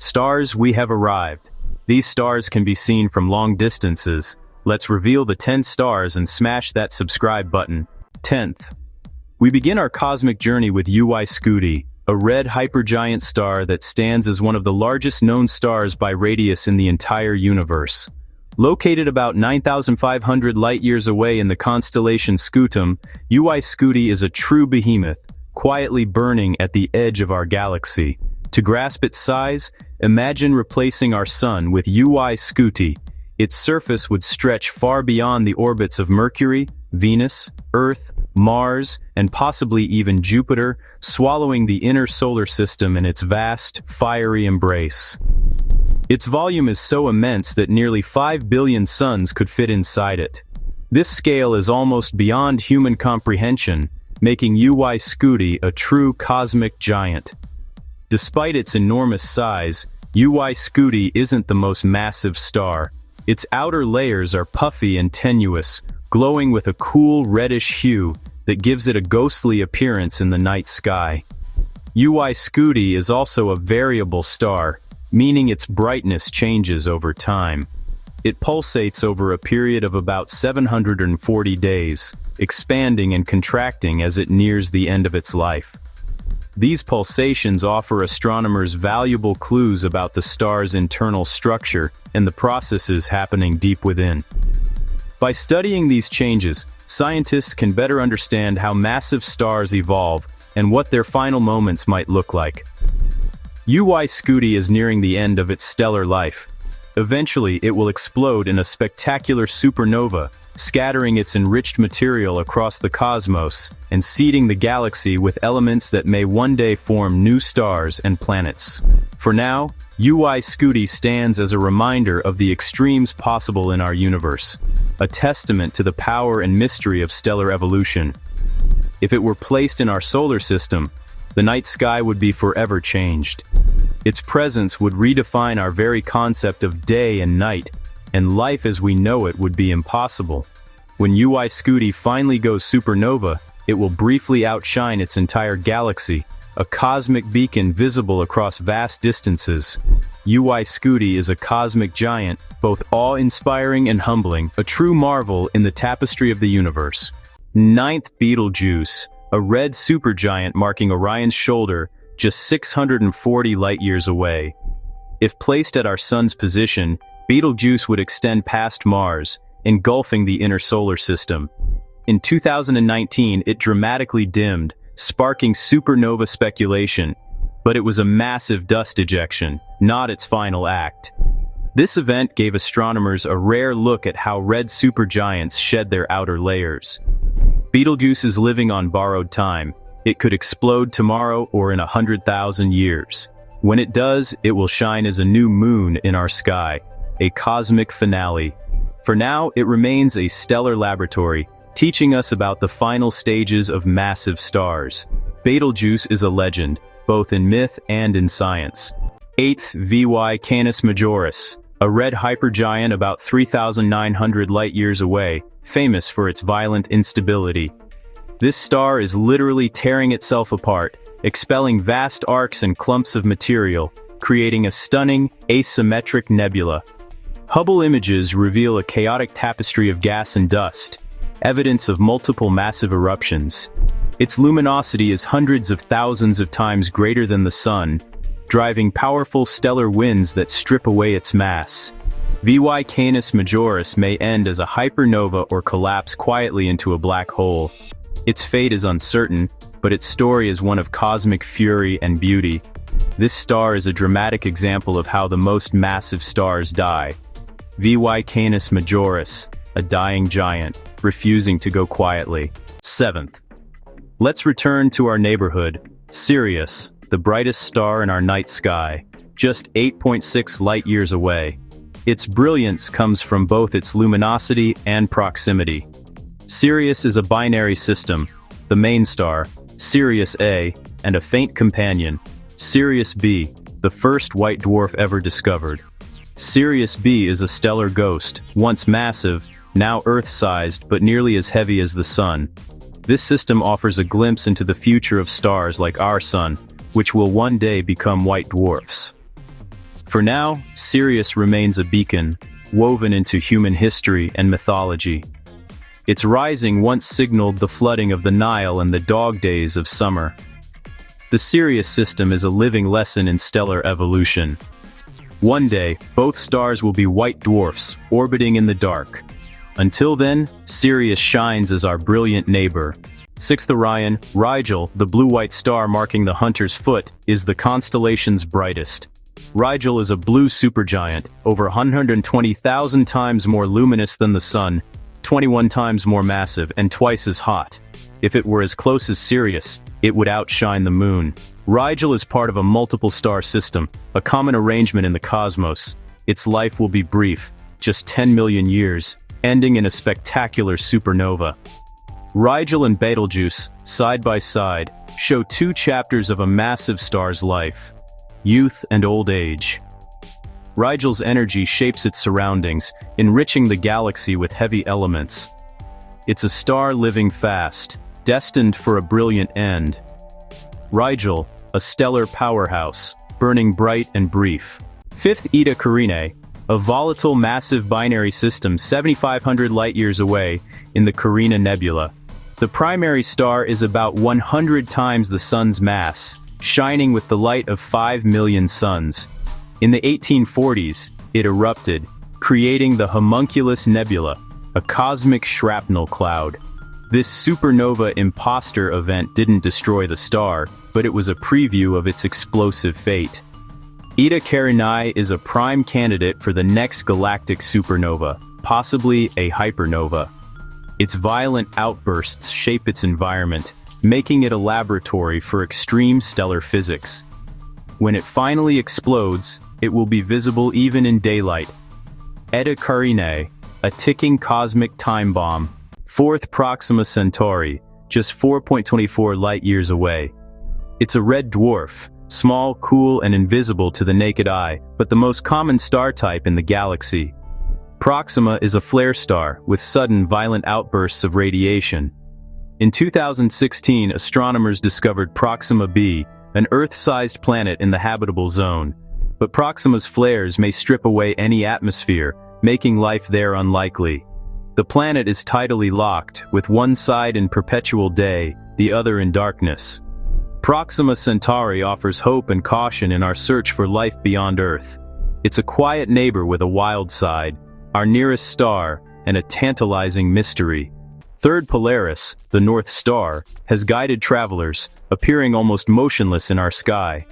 Stars, we have arrived. These stars can be seen from long distances. Let's reveal the 10 stars and smash that subscribe button. 10th. We begin our cosmic journey with Scuti, a red hypergiant star that stands as one of the largest known stars by radius in the entire universe. Located about 9,500 light-years away in the constellation Scutum, Scuti is a true behemoth, quietly burning at the edge of our galaxy. To grasp its size, imagine replacing our Sun with Scuti. Its surface would stretch far beyond the orbits of Mercury, Venus, Earth, Mars, and possibly even Jupiter, swallowing the inner solar system in its vast, fiery embrace. Its volume is so immense that nearly 5 billion suns could fit inside it. This scale is almost beyond human comprehension, making Scuti a true cosmic giant. Despite its enormous size, Scuti isn't the most massive star. Its outer layers are puffy and tenuous, glowing with a cool reddish hue that gives it a ghostly appearance in the night sky. Scuti is also a variable star, meaning its brightness changes over time. It pulsates over a period of about 740 days, expanding and contracting as it nears the end of its life. These pulsations offer astronomers valuable clues about the star's internal structure and the processes happening deep within. By studying these changes, scientists can better understand how massive stars evolve and what their final moments might look like. Scuti is nearing the end of its stellar life. Eventually, it will explode in a spectacular supernova, scattering its enriched material across the cosmos and seeding the galaxy with elements that may one day form new stars and planets. For now, Scuti stands as a reminder of the extremes possible in our universe, a testament to the power and mystery of stellar evolution. If it were placed in our solar system, the night sky would be forever changed. Its presence would redefine our very concept of day and night, and life as we know it would be impossible. When Scuti finally goes supernova, it will briefly outshine its entire galaxy, a cosmic beacon visible across vast distances. Scuti is a cosmic giant, both awe-inspiring and humbling, a true marvel in the tapestry of the universe. 9th. Betelgeuse, a red supergiant marking Orion's shoulder, just 640 light-years away. If placed at our Sun's position, Betelgeuse would extend past Mars, engulfing the inner solar system. In 2019, it dramatically dimmed, sparking supernova speculation, but it was a massive dust ejection, not its final act. This event gave astronomers a rare look at how red supergiants shed their outer layers. Betelgeuse is living on borrowed time. It could explode tomorrow or in 100,000 years. When it does, it will shine as a new moon in our sky, a cosmic finale. For now, it remains a stellar laboratory, teaching us about the final stages of massive stars. Betelgeuse is a legend, both in myth and in science. 8th. Canis Majoris, a red hypergiant about 3,900 light-years away, famous for its violent instability. This star is literally tearing itself apart, expelling vast arcs and clumps of material, creating a stunning, asymmetric nebula. Hubble images reveal a chaotic tapestry of gas and dust, evidence of multiple massive eruptions. Its luminosity is hundreds of thousands of times greater than the Sun, driving powerful stellar winds that strip away its mass. Canis Majoris may end as a hypernova or collapse quietly into a black hole. Its fate is uncertain, but its story is one of cosmic fury and beauty. This star is a dramatic example of how the most massive stars die. Canis Majoris, a dying giant, refusing to go quietly. 7th. Let's return to our neighborhood, Sirius, the brightest star in our night sky, just 8.6 light-years away. Its brilliance comes from both its luminosity and proximity. Sirius is a binary system, the main star, Sirius A, and a faint companion, Sirius B, the first white dwarf ever discovered. Sirius B is a stellar ghost, once massive, now Earth-sized but nearly as heavy as the Sun. This system offers a glimpse into the future of stars like our Sun, which will one day become white dwarfs. For now, Sirius remains a beacon, woven into human history and mythology. Its rising once signaled the flooding of the Nile and the dog days of summer. The Sirius system is a living lesson in stellar evolution. One day, both stars will be white dwarfs, orbiting in the dark. Until then, Sirius shines as our brilliant neighbor. 6th Orion, Rigel, the blue-white star marking the hunter's foot, is the constellation's brightest. Rigel is a blue supergiant, over 120,000 times more luminous than the Sun, 21 times more massive, and twice as hot. If it were as close as Sirius, it would outshine the Moon. Rigel is part of a multiple star system, a common arrangement in the cosmos. Its life will be brief, just 10 million years, ending in a spectacular supernova. Rigel and Betelgeuse, side by side, show two chapters of a massive star's life: youth and old age. Rigel's energy shapes its surroundings, enriching the galaxy with heavy elements. It's a star living fast, destined for a brilliant end. Rigel, a stellar powerhouse, burning bright and brief. 5th Eta Carinae, a volatile massive binary system 7,500 light-years away in the Carinae Nebula. The primary star is about 100 times the Sun's mass, shining with the light of 5 million suns. In the 1840s, it erupted, creating the Homunculus Nebula, a cosmic shrapnel cloud. This supernova imposter event didn't destroy the star, but it was a preview of its explosive fate. Eta Carinae is a prime candidate for the next galactic supernova, possibly a hypernova. Its violent outbursts shape its environment, making it a laboratory for extreme stellar physics. When it finally explodes, it will be visible even in daylight. Eta Carinae, a ticking cosmic time bomb. 4th Proxima Centauri, just 4.24 light-years away. It's a red dwarf, small, cool, and invisible to the naked eye, but the most common star type in the galaxy. Proxima is a flare star with sudden violent outbursts of radiation. In 2016, astronomers discovered Proxima b, an Earth-sized planet in the habitable zone. But Proxima's flares may strip away any atmosphere, making life there unlikely. The planet is tidally locked, with one side in perpetual day, the other in darkness. Proxima Centauri offers hope and caution in our search for life beyond Earth. It's a quiet neighbor with a wild side, our nearest star, and a tantalizing mystery. 3rd Polaris, the North Star, has guided travelers, appearing almost motionless in our sky.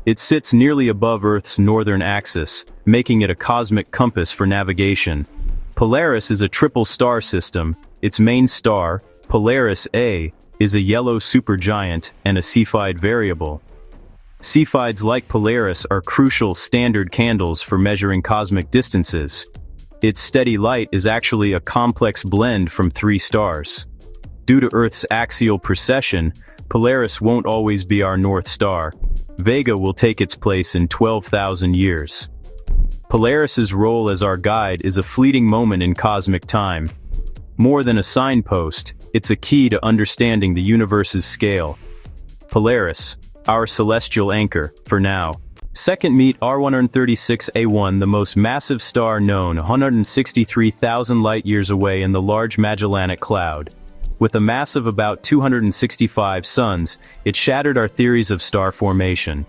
It sits nearly above Earth's northern axis, making it a cosmic compass for navigation. Polaris is a triple star system. Its main star, Polaris A, is a yellow supergiant and a Cepheid variable. Cepheids like Polaris are crucial standard candles for measuring cosmic distances. Its steady light is actually a complex blend from 3 stars. Due to Earth's axial precession, Polaris won't always be our North Star. Vega will take its place in 12,000 years. Polaris's role as our guide is a fleeting moment in cosmic time. More than a signpost, it's a key to understanding the universe's scale. Polaris, our celestial anchor, for now. Second, meet R136A1, the most massive star known, 163,000 light-years away in the Large Magellanic Cloud. With a mass of about 265 suns, it shattered our theories of star formation.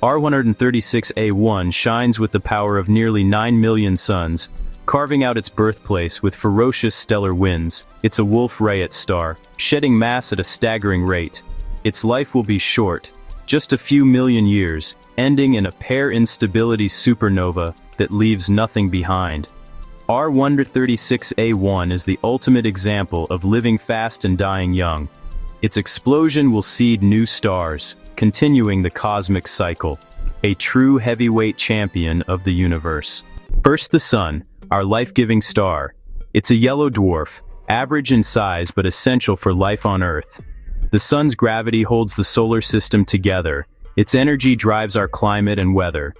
R136A1 shines with the power of nearly 9 million suns, carving out its birthplace with ferocious stellar winds. It's a Wolf-Rayet star, shedding mass at a staggering rate. Its life will be short, just a few million years, ending in a pair instability supernova that leaves nothing behind. R136A1 is the ultimate example of living fast and dying young. Its explosion will seed new stars, continuing the cosmic cycle, a true heavyweight champion of the universe. First, the Sun, our life-giving star. It's a yellow dwarf, average in size but essential for life on Earth. The Sun's gravity holds the solar system together. Its energy drives our climate and weather.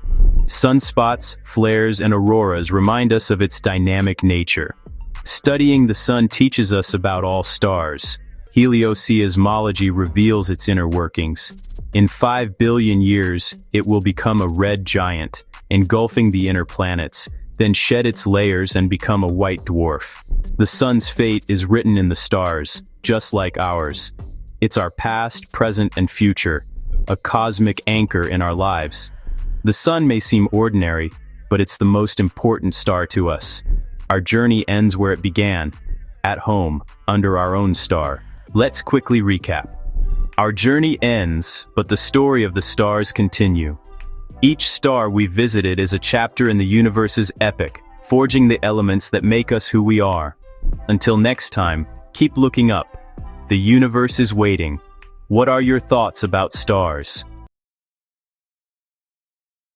Sunspots, flares, and auroras remind us of its dynamic nature. Studying the Sun teaches us about all stars. Helioseismology reveals its inner workings. In 5 billion years, it will become a red giant, engulfing the inner planets, then shed its layers and become a white dwarf. The sun's fate is written in the stars, just like ours. It's our past, present, and future, a cosmic anchor in our lives. The sun may seem ordinary, but it's the most important star to us. Our journey ends where it began, at home, under our own star. Let's quickly recap. Our journey ends, but the story of the stars continue. Each star we visited is a chapter in the universe's epic, forging the elements that make us who we are. Until next time, keep looking up. The universe is waiting. What are your thoughts about stars?